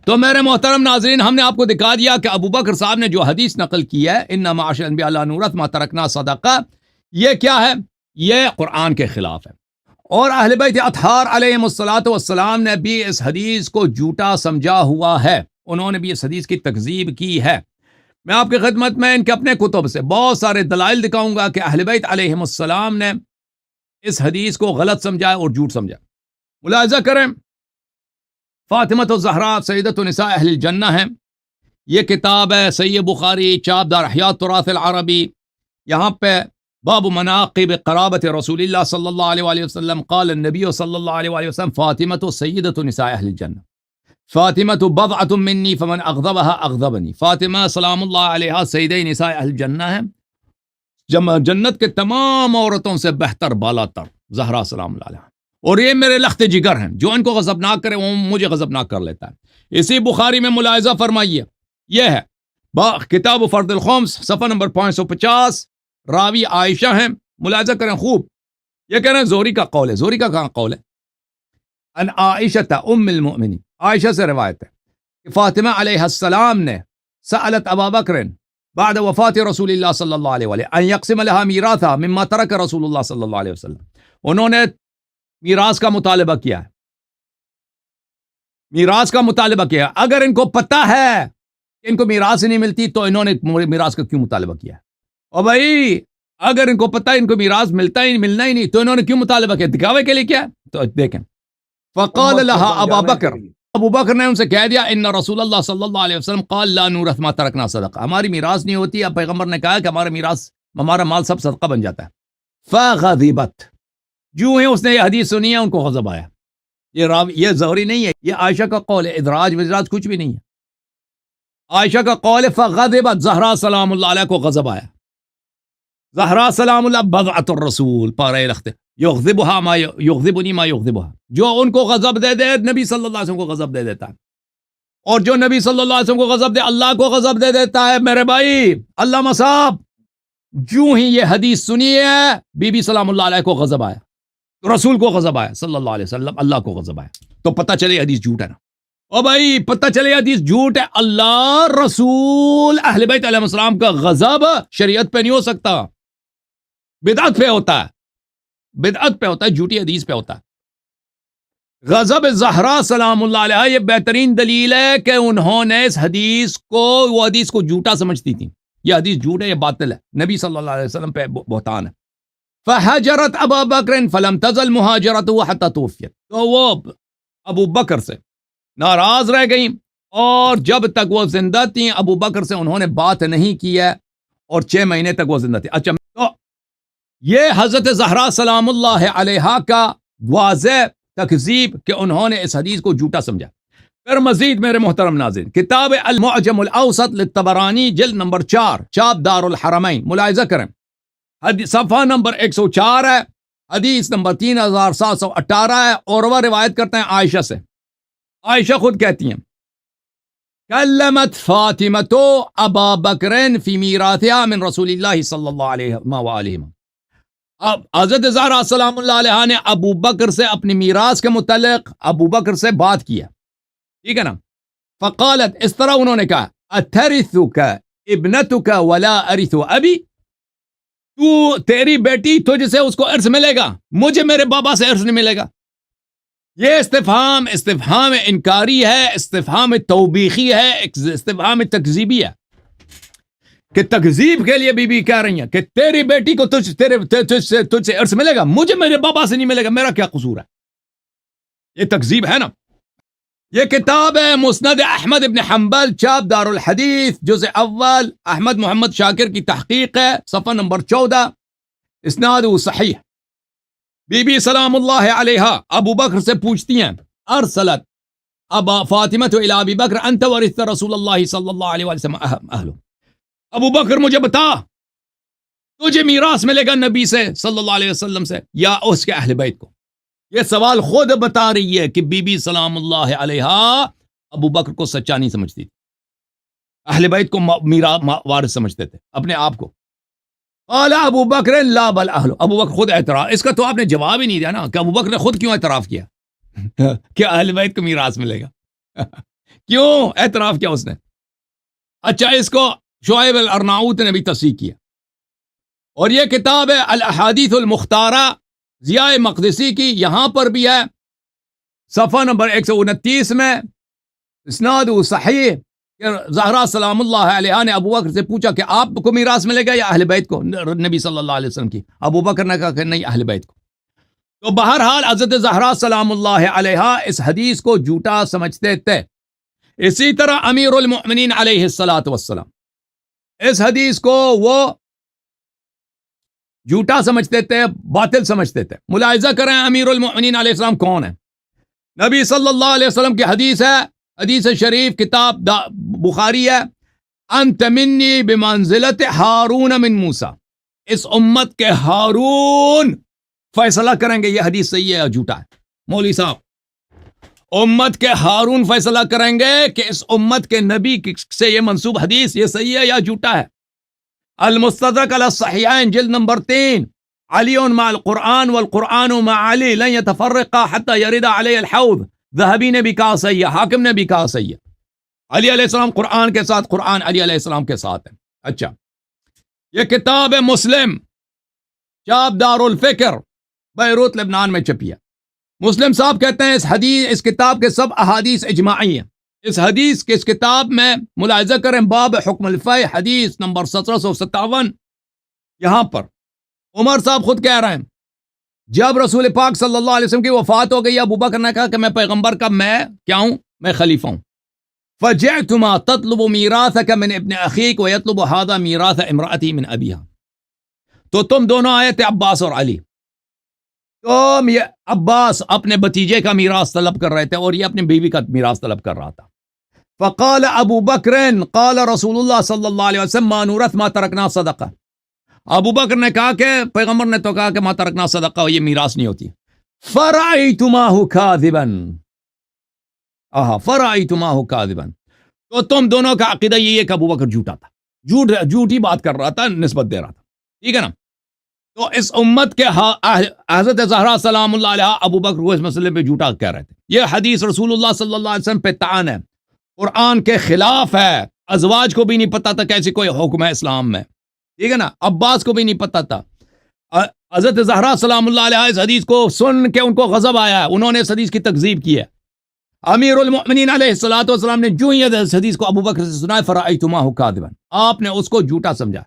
تو میرے محترم ناظرین، ہم نے آپ کو دکھا دیا کہ ابو بکر صاحب نے جو حدیث نقل کی ہے ان معاشر الانبیاء لا نورث ما ترکنا صدقہ، یہ کیا ہے؟ یہ قرآن کے خلاف ہے، اور اہل بیت اطہار علیہم الصلوۃ والسلام نے بھی اس حدیث کو جھوٹا سمجھا ہوا ہے، انہوں نے بھی اس حدیث کی تکذیب کی ہے۔ میں آپ کی خدمت میں ان کے اپنے کتب سے بہت سارے دلائل دکھاؤں گا کہ اہل بیت علیہم السلام نے اس حدیث کو غلط سمجھا اور جھوٹ سمجھا۔ ملاحظہ کریں، فاطمہ الزہرا سیدۃ نساء اہل الجنہ ہے، یہ کتاب ہے صحیح بخاری، چاپ دار احیاء التراث العربی، یہاں پہ باب مناقب قرابت رسول اللہ صلی اللہ علیہ وآلہ وسلم قال النبی صلی اللہ علیہ وآلہ وسلم فاطمہ سیدۃ نساء اہل الجنہ، فاطمہ بضعۃ منی فمن اغضبها اغضبنی، فاطمہ سلام اللہ علیہا سیدہ نساء اہل الجنہ ہے، جنت کے تمام عورتوں سے بہتر بالا تر زہرا سلام اللہ علیہا، اور یہ میرے لخت جگر ہیں، جو ان کو غضبناک کرے وہ مجھے غضبناک کر لیتا ہے۔ اسی بخاری میں ملاحظہ فرمائیے، یہ ہے کتاب فرد الخمس صفحہ نمبر 550، راوی عائشہ ہیں، ملاحظہ کریں خوب، یہ کہہ رہے ہیں زہری کا قول ہے۔ زہری کا کہاں قول ہے؟ ان عائشہ ام المؤمنین، عائشہ سے روایت ہے کہ فاطمہ علیہ السلام نے سألت ابا بکر بعد وفات رسول اللہ صلی اللہ علیہ وآلہ ان یقسم لها میراثا مما ترک رسول اللہ صلی اللہ علیہ وسلم، انہوں نے میراث کا مطالبہ کیا ہے، میراث کا مطالبہ کیا ہے۔ اگر ان کو پتہ ہے کہ ان کو میراث نہیں ملتی تو انہوں نے میراث کا کیوں مطالبہ کیا ہے؟ اور بھائی اگر ان کو پتہ ہے ان کو میراث ملنا ہی نہیں تو انہوں نے کیوں مطالبہ کیا؟ دکھاوے کے لیے کیا؟ تو دیکھیں، فقال لها ابا بکر، ابو بکر نے ان سے کہہ دیا ان رسول اللہ صلی اللہ علیہ وسلم قال لا نورث ما ترکنا صدقہ، ہماری میراث نہیں ہوتی، اب پیغمبر نے کہا کہ ہمارا مال سب صدقہ بن جاتا ہے۔ فغضبت، جو ہیں اس نے یہ حدیث سنی ہے ان کو غضب آیا۔ یہ زہری نہیں ہے، یہ عائشہ کا قول ہے، ادراج وزراج کچھ بھی نہیں ہے، عائشہ کا قول ہے۔ فغضبت زہرا سلام اللہ علیہ کو غضب آیا، زہرا سلام اللہ بضعۃ الرسول پارہ لخت یغضبها ما یغضبنی ما یغضبها، جو ان کو غضب دے دے نبی صلی اللہ علیہ وسلم کو غضب دے دیتا ہے، اور جو نبی صلی اللہ علیہ وسلم کو غضب دے اللہ کو غضب دے دیتا ہے۔ میرے بھائی علامہ صاحب، جو ہی یہ حدیث سنی ہے بی بی سلام اللہ علیہ کو غضب آیا، رسول کو غضب آیا صلی اللہ علیہ وسلم، اللہ کو غضب آیا، تو پتہ چلے حدیث جھوٹ ہے نا۔ او بھائی پتہ چلے حدیث جھوٹ ہے، اللہ رسول اہل بیت علیہ السلام کا غضب شریعت پہ نہیں ہو سکتا، بدعت پہ ہوتا ہے، بدعت پہ ہوتا ہے، جھوٹی حدیث پہ ہوتا ہے۔ غضب زہرا سلام اللہ علیہ یہ بہترین دلیل ہے کہ انہوں نے اس حدیث کو، وہ حدیث کو جھوٹا سمجھتی تھی، یہ حدیث جھوٹ ہے، یہ باطل ہے، نبی صلی اللہ علیہ وسلم پہ بہتان ہے۔ فہجرت ابا بکر فلم تزل مہاجرته حتى توفیت، تو وہ ابو بکر سے ناراض رہ گئیں، اور جب تک وہ زندہ تھیں ابو بکر سے انہوں نے بات نہیں کی ہے، اور 6 مہینے تک وہ زندہ تھی۔ اچھا، تو یہ حضرت زہرا سلام اللہ علیہا کا واضح تکذیب کہ انہوں نے اس حدیث کو جھوٹا سمجھا۔ پھر مزید میرے محترم ناظرین، کتاب المعجم الاوسط للطبرانی جلد نمبر 4، چاپ دار الحرمین، ملاحظہ کریں، صفحہ نمبر 104 ہے، حدیث نمبر 3718 ہے، اور وہ روایت کرتے ہیں عائشہ سے۔ عائشہ خود کہتی ہیں کلمت فاطمہ ابا بکر فی میراثها من رسول اللہ صلی اللہ علیہ وآلہ۔ اب حضرت زہرا سلام اللہ علیہ نے ابو بکر سے اپنی میراث کے متعلق ابو بکر سے بات کیا، ٹھیک ہے نا۔ فقالت، اس طرح انہوں نے کہا، اترثک ابنتک ولا ارث ابی، تو تیری بیٹی تجھ سے اس کو ارث ملے گا، مجھے میرے بابا سے ارث نہیں ملے گا۔ یہ استفہام انکاری ہے، استفہام توبیخی ہے، استفہام تکذیبی ہے، کہ تکذیب کے لیے بی بی کہہ رہی ہیں کہ تیری بیٹی کو تجھ سے ارث ملے گا، مجھے میرے بابا سے نہیں ملے گا، میرا کیا قصور ہے؟ یہ تکذیب ہے نا۔ یہ کتاب ہے مسند احمد ابن حنبل، چاپ دار الحدیث، جزء اول، احمد محمد شاکر کی تحقیق ہے، صفحہ نمبر 14، اسناد صحیح۔ بی بی سلام اللہ علیہا ابو بکر سے پوچھتی ہیں، ارسلت ابا فاطمہ الی ابی بکر انت ورثت رسول اللہ صلی اللہ علیہ وسلم اہلو، ابو بکر مجھے بتا، تجھے میراث ملے گا نبی سے صلی اللہ علیہ وسلم سے یا اس کے اہل بیت کو؟ یہ سوال خود بتا رہی ہے کہ بی بی سلام اللہ علیہا ابو بکر کو سچا نہیں سمجھتی تھی، اہل بیت کو وارث سمجھتے تھے اپنے آپ کو۔ قال ابو بکر لا بل اہل، ابو بکر خود اعتراف، اس کا تو آپ نے جواب ہی نہیں دیا نا کہ ابو بکر نے خود کیوں اعتراف کیا کہ اہل بیت کو میراث ملے گا کیوں اعتراف کیا اس نے؟ اچھا اس کو شعیب الارناؤوط نے بھی تصحیح کیا، اور یہ کتاب ہے الاحادیث المختارہ ضیاء مقدسی کی، یہاں پر بھی ہے صفحہ نمبر 129 میں اسناد صحیح کہ زہرا سلام اللہ علیہا نے ابو بکر سے پوچھا کہ آپ کو میراث ملے گا یا اہل بیت کو، نبی صلی اللہ علیہ وسلم کی؟ ابو بکر نے کہا کہ نہیں، اہل بیت کو۔ تو بہرحال حضرت زہرا سلام اللہ علیہا اس حدیث کو جھوٹا سمجھتے تھے، اسی طرح امیر المؤمنین علیہ الصلاۃ والسلام اس حدیث کو وہ جھوٹا سمجھتے تھے، باطل سمجھتے تھے۔ ملاحظہ کریں امیر المؤمنین علیہ السلام کون ہے؟ نبی صلی اللہ علیہ وسلم کی حدیث ہے، حدیث شریف کتاب بخاری ہے، انت منی بمنزلت ہارون من موسیٰ، اس امت کے ہارون فیصلہ کریں گے یہ حدیث صحیح ہے یا جھوٹا ہے۔ مولوی صاحب، امت کے ہارون فیصلہ کریں گے کہ اس امت کے نبی سے یہ منسوب حدیث یہ صحیح ہے یا جھوٹا ہے۔ المستدرک علی الصحیحین جلد نمبر 3، علی مع القرآن والقرآن مع علی لن يتفرقا حتی یرد علی الحوض، ذہبی نے بھی کہا صحیح ہے، حاکم نے بھی کہا صحیح ہے۔ علی علیہ السلام قرآن کے ساتھ، قرآن علی علیہ السلام کے ساتھ ہے۔ اچھا، یہ کتاب ہے مسلم، چاپ دار الفکر، بیروت لبنان میں چھپی ہے۔ مسلم صاحب کہتے ہیں اس کتاب کے سب احادیث اجماعی ہیں۔ اس کتاب میں ملاحظہ کریں باب حکم الفی حدیث نمبر 1757، یہاں پر عمر صاحب خود کہہ رہے ہیں جب رسول پاک صلی اللہ علیہ وسلم کی وفات ہو گئی، ابو بکر نے کہا کہ میں پیغمبر کا میں کیا ہوں؟ میں خلیفہ ہوں۔ فجعتما تطلب میراثک من ابن اخیک ویطلب هذا میراث امرأتی من ابیہا، تو تم دونوں آئے تھے عباس اور علی، تو یہ عباس اپنے بھتیجے کا میراث طلب کر رہے تھے اور یہ اپنی بیوی کا میراث طلب کر رہا تھا۔ فقال ابو بکر قال رسول اللہ صلی اللہ علیہ وسلم ما نورث ما ترکنا صدقہ، ابو بکر نے کہا کہ پیغمبر نے تو کہا کہ ما ترکنا صدقہ، یہ میراث نہیں ہوتی۔ فرأیتماہ کاذبا، فرأیتماہ کاذبا، تو تم دونوں کا عقیدہ یہ ہے کہ ابو بکر جھوٹا تھا، جھوٹی بات کر رہا تھا، نسبت دے رہا تھا، ٹھیک ہے نا؟ تو اس امت کے حضرت زہرا سلام اللہ علیہ ابو بکر کو اس مسئلے پہ جھوٹا کہہ رہے تھے۔ یہ حدیث رسول اللہ صلی اللہ علیہ وسلم پہ طعن ہے، قرآن کے خلاف ہے، ازواج کو بھی نہیں پتا تھا کیسی کوئی حکم ہے اسلام میں، ٹھیک ہے نا؟ عباس کو بھی نہیں پتا تھا۔ حضرت زہرا سلام اللہ علیہ اس حدیث کو سن کے ان کو غضب آیا ہے، انہوں نے اس حدیث کی تکذیب کی ہے۔ امیر المؤمنین علیہ الصلوۃ والسلام نے جو ہی اس حدیث کو ابو بکر سے سنا ہے، فرأیتماہ کاذبا، آپ نے اس کو جھوٹا سمجھا۔